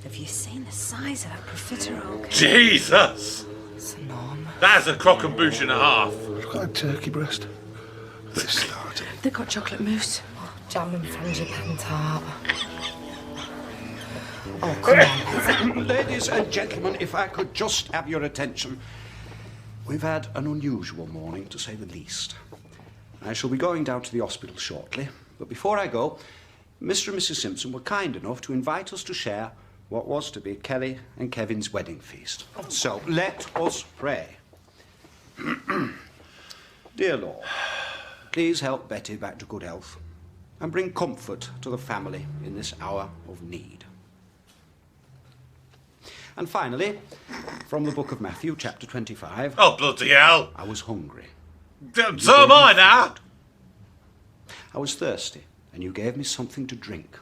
Have you seen the size of that profiterole? Jesus! It's enormous. That's a crock and bouche and a half. It's like a turkey breast. They've started. They've got chocolate mousse. Oh, jam and frangipane tart. Oh, come on. Ladies and gentlemen, if I could just have your attention. We've had an unusual morning, to say the least. I shall be going down to the hospital shortly, but before I go, Mr. and Mrs. Simpson were kind enough to invite us to share what was to be Kelly and Kevin's wedding feast. So, let us pray. Dear Lord, please help Betty back to good health and bring comfort to the family in this hour of need. And finally, from the book of Matthew, chapter 25... Oh, bloody hell! I was hungry. So am I now! I was thirsty, and you gave me something to drink.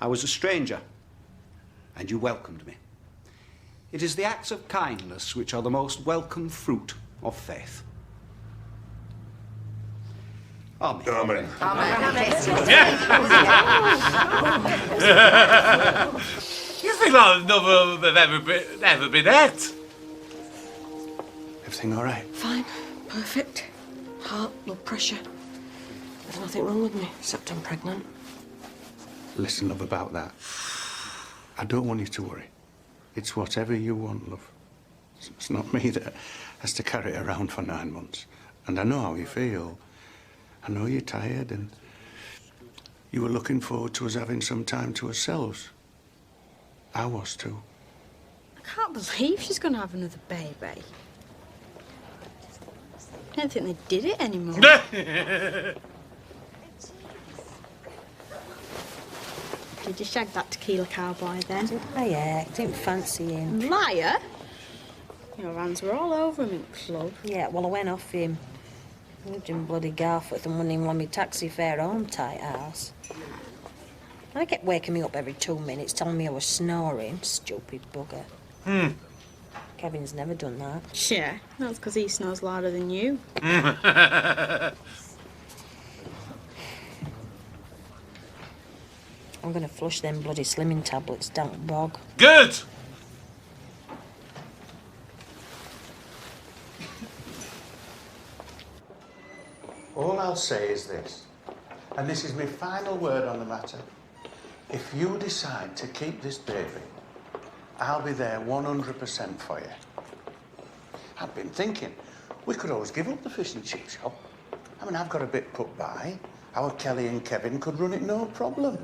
I was a stranger, and you welcomed me. It is the acts of kindness which are the most welcome fruit of faith. Amen. Amen. You think like none of them have ever been at? Everything all right? Fine. Perfect. Heart, blood pressure. There's nothing wrong with me, except I'm pregnant. Listen, love, about that. I don't want you to worry. It's whatever you want, love. It's not me that has to carry it around for 9 months. And I know how you feel. I know you're tired and you were looking forward to us having some time to ourselves. I was too. I can't believe she's going to have another baby. I don't think they did it anymore. Did you shag that tequila cowboy then? Yeah, didn't fancy him. Liar? Your hands were all over him in the club. Yeah, well, I went off him. I lived in bloody Garforth and wouldn't even want me taxi fare home, tight house. I kept waking me up every 2 minutes, telling me I was snoring. Stupid bugger. Kevin's never done that. Yeah, that's because he snores louder than you. I'm going to flush them bloody slimming tablets down the bog. Good! All I'll say is this, and this is my final word on the matter. If you decide to keep this baby, I'll be there 100% for you. I've been thinking, we could always give up the fish and chip shop. I mean, I've got a bit put by. Our Kelly and Kevin could run it no problem.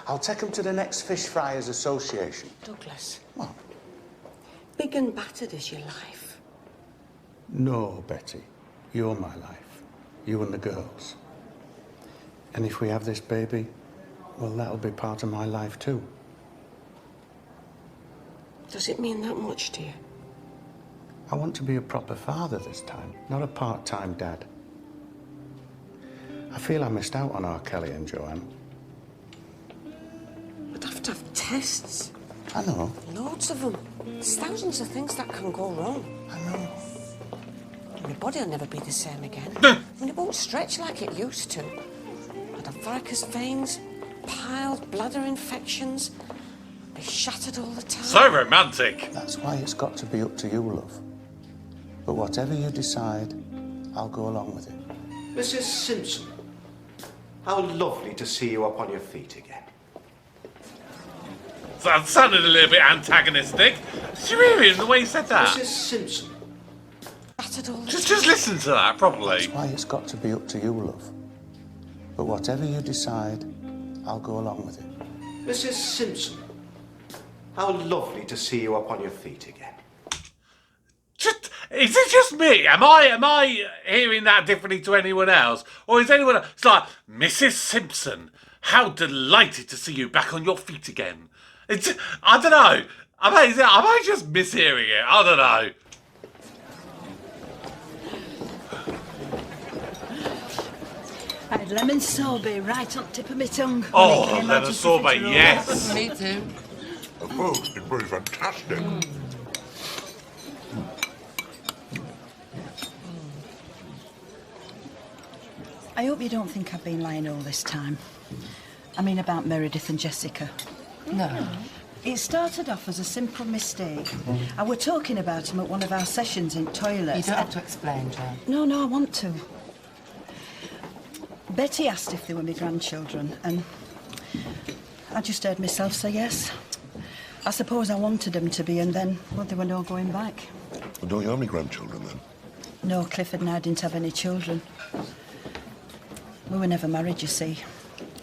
I'll take them to the next Fish Friers Association. Douglas. What? Big and battered is your life. No, Betty. You're my life. You and the girls. And if we have this baby, well, that'll be part of my life too. Does it mean that much to you? I want to be a proper father this time, not a part-time dad. I feel I missed out on our Kelly and Joanne. We'd have to have tests. I know. Loads of them. There's thousands of things that can go wrong. I know. My body will never be the same again. I mean, it won't stretch like it used to. I'd have varicose veins, piles, bladder infections. I'd be shattered all the time. So romantic. That's why it's got to be up to you, love. But whatever you decide, I'll go along with it. Mrs. Simpson, how lovely to see you up on your feet again. That sounded a little bit antagonistic. Did you hear him the way he said that? Mrs. Simpson. Just listen to that properly. That's why it's got to be up to you, love. But whatever you decide, I'll go along with it. Mrs. Simpson, how lovely to see you up on your feet again. Is it just me? Am I hearing that differently to anyone else? Or is anyone else? It's like, Mrs. Simpson, how delighted to see you back on your feet again. I don't know. Am I just mishearing it? I don't know. I had lemon sorbet right on tip of my tongue. Oh, lemon sorbet, yes. Me too. Oh, it's pretty fantastic. I hope you don't think I've been lying all this time. I mean about Meredith and Jessica. No. It started off as a simple mistake. I were talking about them at one of our sessions in toilets. You don't have to explain, Joe. No, I want to. Betty asked if they were my grandchildren, and I just heard myself say yes. I suppose I wanted them to be, and then, well, there were no going back. Well, don't you have any grandchildren, then? No, Clifford and I didn't have any children. We were never married, you see.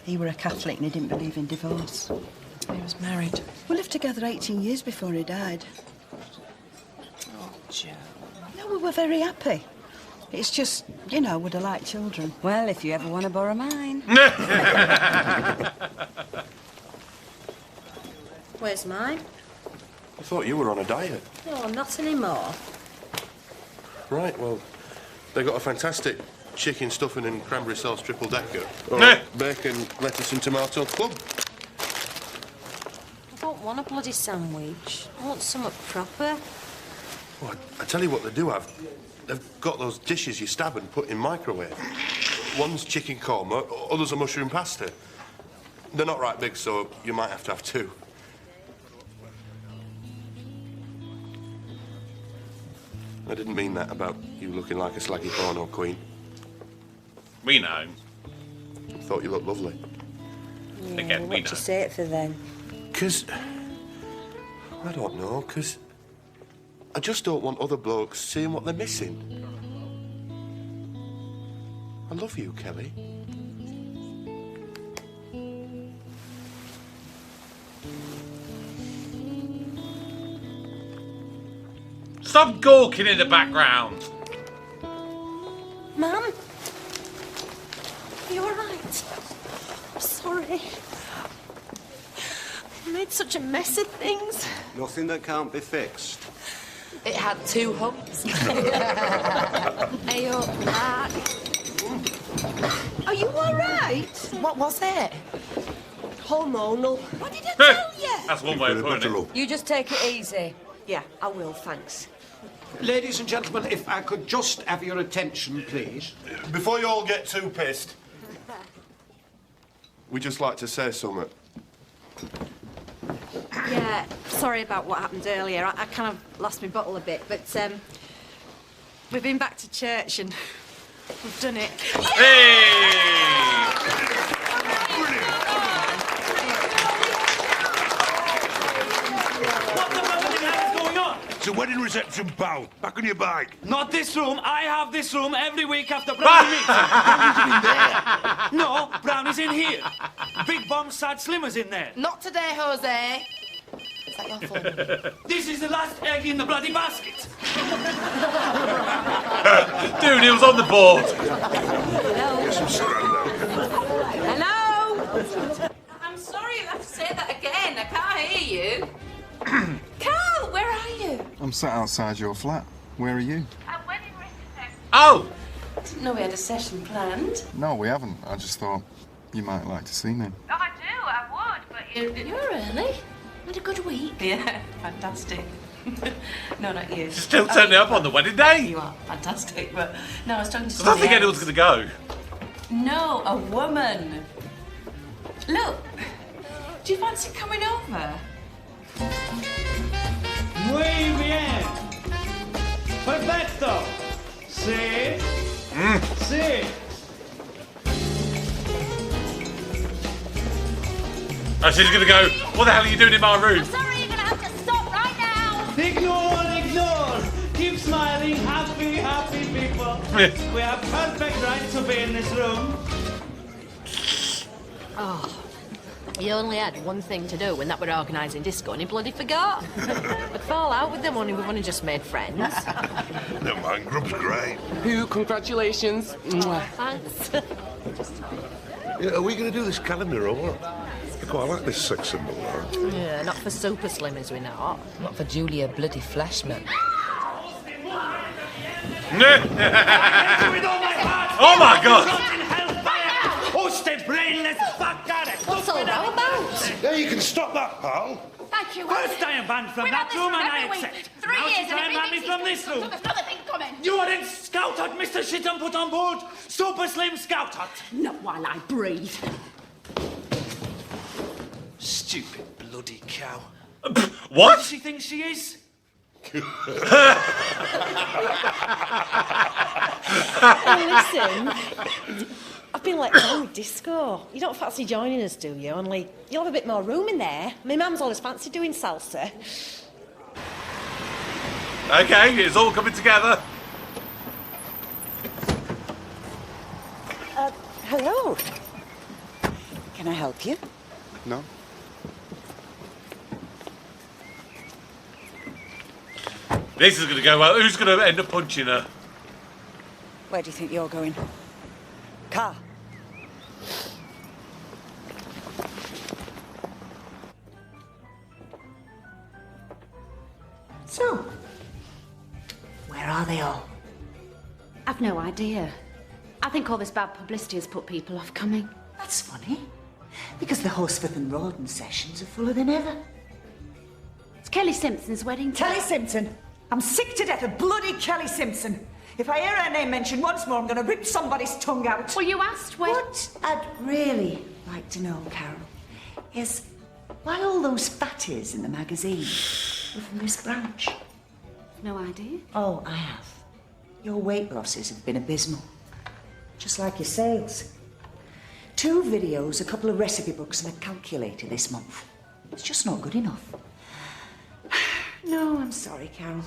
He were a Catholic and he didn't believe in divorce. He was married. We lived together 18 years before he died. Oh, Joe. No, we were very happy. It's just, you know, we'd have liked children. Well, if you ever want to borrow mine. Where's mine? I thought you were on a diet. Oh, not anymore. Right, well, they got a fantastic chicken stuffing and cranberry sauce triple decker. Or bacon, lettuce and tomato club. I don't want a bloody sandwich. I want something proper. Well, I tell you what they do have. They've got those dishes you stab and put in microwave. One's chicken korma, others are mushroom pasta. They're not right big, so you might have to have two. I didn't mean that about you looking like a slaggy porno queen. We know. I thought you looked lovely. Yeah, Again, we what'd know. you say it for then? 'Cause... I don't know, 'cause... I just don't want other blokes seeing what they're missing. I love you, Kelly. Stop gawking in the background. Mum? Are you all right? I'm sorry. I made such a mess of things. Nothing that can't be fixed. It had 2 humps. Are you back? Are you all right? What was it? Hormonal. What did I tell you? That's one way of putting it. You just take it easy. Yeah, I will, thanks. Ladies and gentlemen, if I could just have your attention, please. Before you all get too pissed, we just like to say something. Yeah, sorry about what happened earlier. I kind of lost my bottle a bit, but we've been back to church and we've done it. It's a wedding reception, pal. Back on your bike. Not this room. I have this room every week after Brownie meeting. Brownie's in there. No, Brownie's in here. Big Bomb Sad Slimmer's in there. Not today, Jose. Is that your phone? This is the last egg in the bloody basket. Dude, he was on the board. Hello? I'm sorry you have to say that again. I can't hear you. Carl, where are you? I'm sat outside your flat. Where are you? Oh! Didn't know we had a session planned. No, we haven't. I just thought you might like to see me. Oh, I do. I would, but you're early. Had a good week. Yeah, fantastic. No, not you. Still turning up on the wedding day? You are fantastic, but no, I was talking to I don't think somebody anyone's else. going to go. No, a woman. Look, do you fancy coming over? Muy bien. Perfecto. Sí. Sí. Oh, she's going to go, what the hell are you doing in my room? Sorry, you're gonna have to stop right now. Ignore. Keep smiling. Happy people. We have perfect right to be in this room. Oh, he only had one thing to do when that were organising disco and he bloody forgot. I'd fall out with them only we've only just made friends. Never mind, Grub's great. Ooh, congratulations. Thanks. Yeah, are we going to do this calendar or what? I quite like this sex symbol, though. Yeah, not for super slimmers, we're not. Not for Julia bloody Fleshman. Oh my God! Hosted brainless bugger! What's all that about? Yeah, you can stop that, pal. Thank you. First I am banned from that room and I accept. Now she's trying to ban me from this room. There's another thing coming. You are in Scout Hut, Mr. Shit and put on board. Super Slim Scout Hut. Not while I breathe. Stupid bloody cow. What? Does she think she is? Hey, listen, I've been let down with disco. You don't fancy joining us, do you? Only you'll have a bit more room in there. My mum's always fancied doing salsa. Okay, it's all coming together. Hello. Can I help you? No? This is going to go well. Who's going to end up punching her? Where do you think you're going? Car. So, where are they all? I've no idea. I think all this bad publicity has put people off coming. That's funny, because the Horsforth and Rawdon sessions are fuller than ever. It's Kelly Simpson's wedding day. Kelly Simpson! I'm sick to death of bloody Kelly Simpson. If I hear her name mentioned once more, I'm going to rip somebody's tongue out. Well, you asked when... What I'd really like to know, Carol, is why all those fatties in the magazine were from this branch. No idea. Oh, I have. Your weight losses have been abysmal. Just like your sales. 2 videos, a couple of recipe books, and a calculator this month. It's just not good enough. No, I'm sorry, Carol,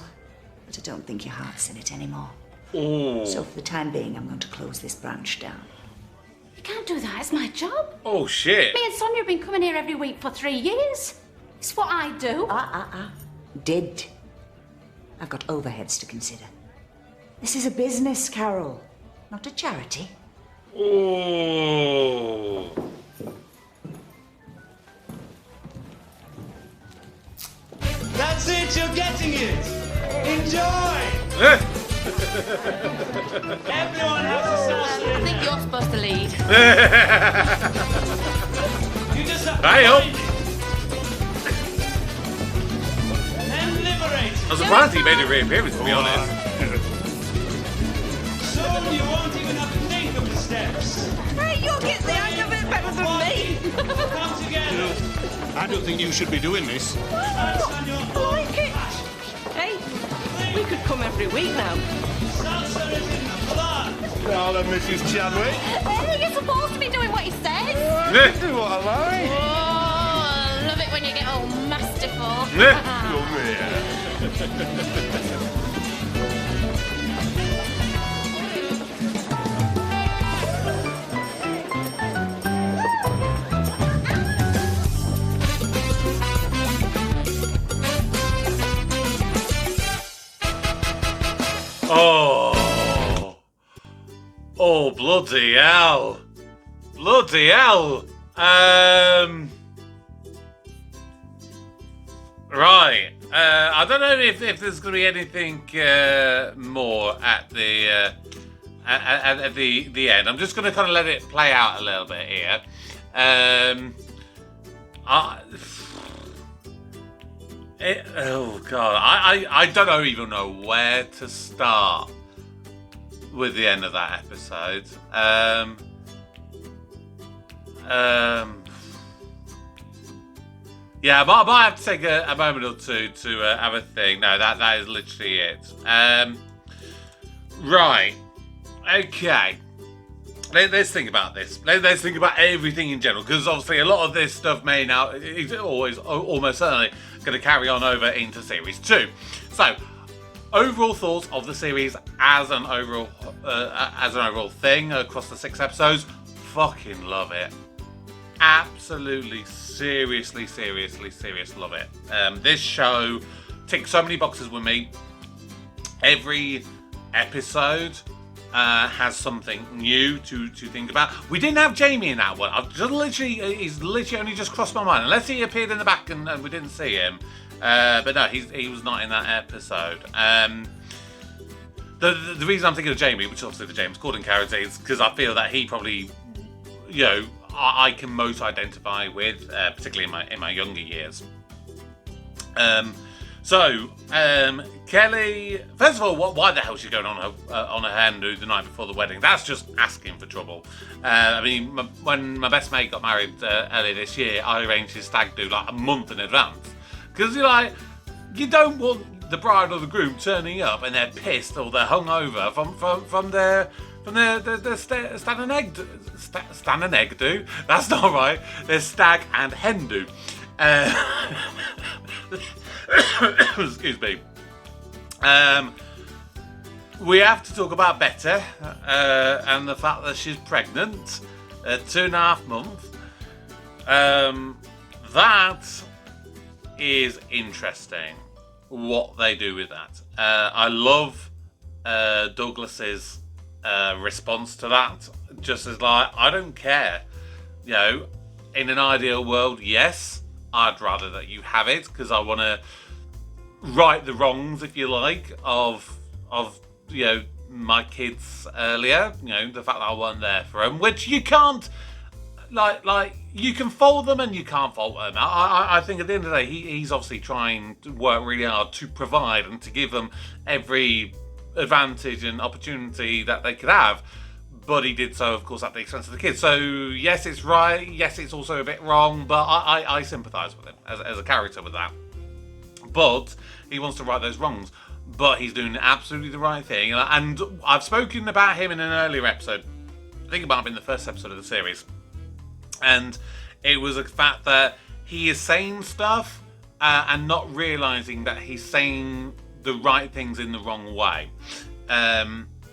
but I don't think your heart's in it anymore. Oh. So for the time being, I'm going to close this branch down. You can't do that. It's my job. Oh, shit. Me and Sonia have been coming here every week for 3 years. It's what I do. Did. I've got overheads to consider. This is a business, Carol, not a charity. Oh. That's it, you're getting it. Enjoy. Everyone has a salsa. I think you're supposed to lead. You just have Hey, to up. find it. And liberate it. I'm surprised he made a reappearance, to be honest. Soon you won't even have to think of the steps. Hey, you'll get the hang of it better than me. Come together. I don't think you should be doing this. Like it. Hey, we could come every week now. Salsa is in the blood. Now then, Mrs. Chadwick. Hey, you're supposed to be doing what he says. Do what I like. Oh, love it when you get all masterful. Come here. Oh. Oh, bloody hell. Bloody hell. Right. I don't know if there's going to be anything more at the at the end. I'm just going to kind of let it play out a little bit here. Oh God, I don't even know where to start with the end of that episode. Yeah, I might have to take a moment or two to have a think. No, that is literally it. Right. Okay. Let's think about this. Let's think about everything in general, because obviously a lot of this stuff may now, is always, almost certainly, going to carry on over into Series 2. So, overall thoughts of the series as an overall thing across the 6 episodes. Fucking love it. absolutely, seriously love it. This show ticks so many boxes with me. Every episode has something new to think about. We didn't have Jamie in that one. He's literally only just crossed my mind. Unless he appeared in the back and we didn't see him. But no, he was not in that episode. The reason I'm thinking of Jamie, which is obviously the James Corden character, is because I feel that he probably, I can most identify with, particularly in my younger years. Kelly, first of all, why the hell is she going on her hand-do the night before the wedding? That's just asking for trouble. When my best mate got married earlier this year, I arranged his stag do like a month in advance. Because you don't want the bride or the groom turning up and they're pissed or they're hungover from their stand and egg do. That's not right. Their stag and hen do. Excuse me. We have to talk about Betta and the fact that she's pregnant, 2.5 months. That is interesting. What they do with that. I love Douglas's response to that. Just as like, I don't care. In an ideal world, yes, I'd rather that you have it because I want to right the wrongs, if you like, of my kids earlier. The fact that I wasn't there for them, which you can't. Like you can fault them and you can't fault them. I think at the end of the day, he's obviously trying to work really hard to provide and to give them every advantage and opportunity that they could have. But he did so, of course, at the expense of the kids. So yes, it's right. Yes, it's also a bit wrong. But I sympathise with him as a character with that. But he wants to right those wrongs. But he's doing absolutely the right thing. And I've spoken about him in an earlier episode. I think it might have been the first episode of the series. And it was a fact that he is saying stuff and not realising that he's saying the right things in the wrong way.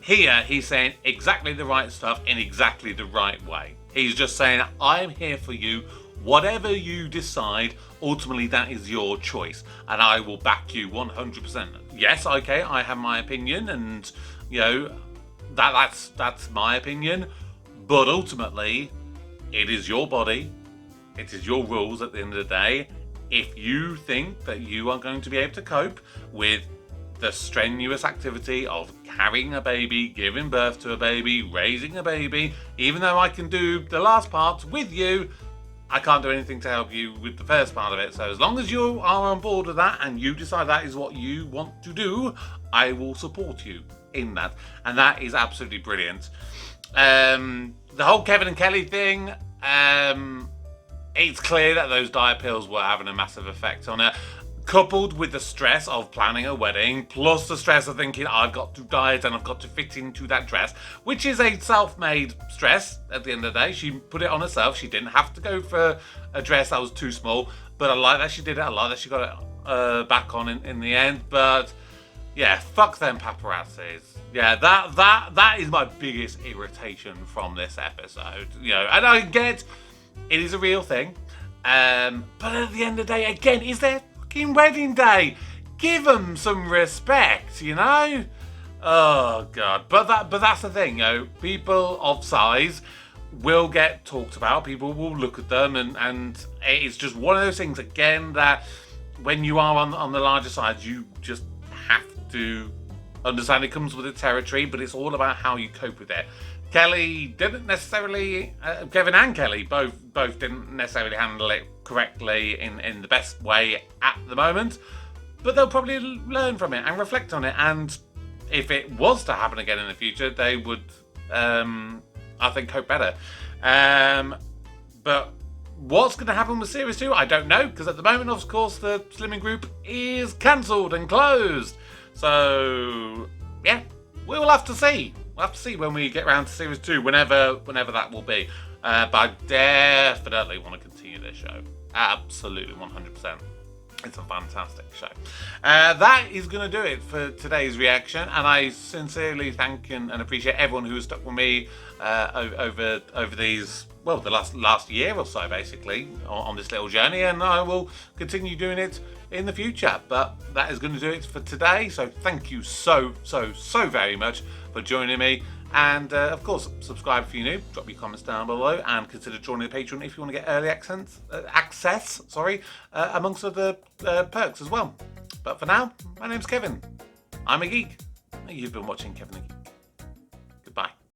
Here, he's saying exactly the right stuff in exactly the right way. He's just saying, I'm here for you. Whatever you decide, ultimately that is your choice. And I will back you 100%. Yes, okay, I have my opinion and, that's my opinion. But ultimately, it is your body. It is your rules at the end of the day. If you think that you are going to be able to cope with the strenuous activity of carrying a baby, giving birth to a baby, raising a baby, even though I can do the last part with you, I can't do anything to help you with the first part of it. So as long as you are on board with that and you decide that is what you want to do, I will support you in that. And that is absolutely brilliant. The whole Kevin and Kelly thing, it's clear that those diet pills were having a massive effect on her. Coupled with the stress of planning a wedding, plus the stress of thinking I've got to diet and I've got to fit into that dress, which is a self-made stress at the end of the day. She put it on herself. She didn't have to go for a dress that was too small, but I like that she did it. I like that she got it back on in the end. But yeah, fuck them paparazzis. Yeah, that is my biggest irritation from this episode. And I get it is a real thing, but at the end of the day, again, is there wedding day? Give them some respect, Oh god, but that's the thing, people of size will get talked about. People will look at them, and it's just one of those things again that when you are on the larger side, you just have to understand it comes with the territory, but it's all about how you cope with it. Kelly didn't necessarily, Kevin and Kelly both didn't necessarily handle it correctly in the best way at the moment, but they'll probably learn from it and reflect on it, and if it was to happen again in the future, they would, I think, cope better. But what's going to happen with Series 2, I don't know, because at the moment, of course, the Slimming Group is cancelled and closed. So, yeah, we will have to see. We'll have to see when we get round to Series 2, whenever that will be. But I definitely want to continue this show. Absolutely, 100%. It's a fantastic show. That is going to do it for today's reaction, and I sincerely thank and appreciate everyone who has stuck with me over these well, the last year or so, basically, on this little journey, and I will continue doing it in the future. But that is going to do it for today. So thank you so very much for joining me. And of course, subscribe if you're new. Drop your comments down below, and consider joining the Patreon if you want to get early access. Amongst other perks as well. But for now, my name's Kevin. I'm a geek. You've been watching Kevin the Geek.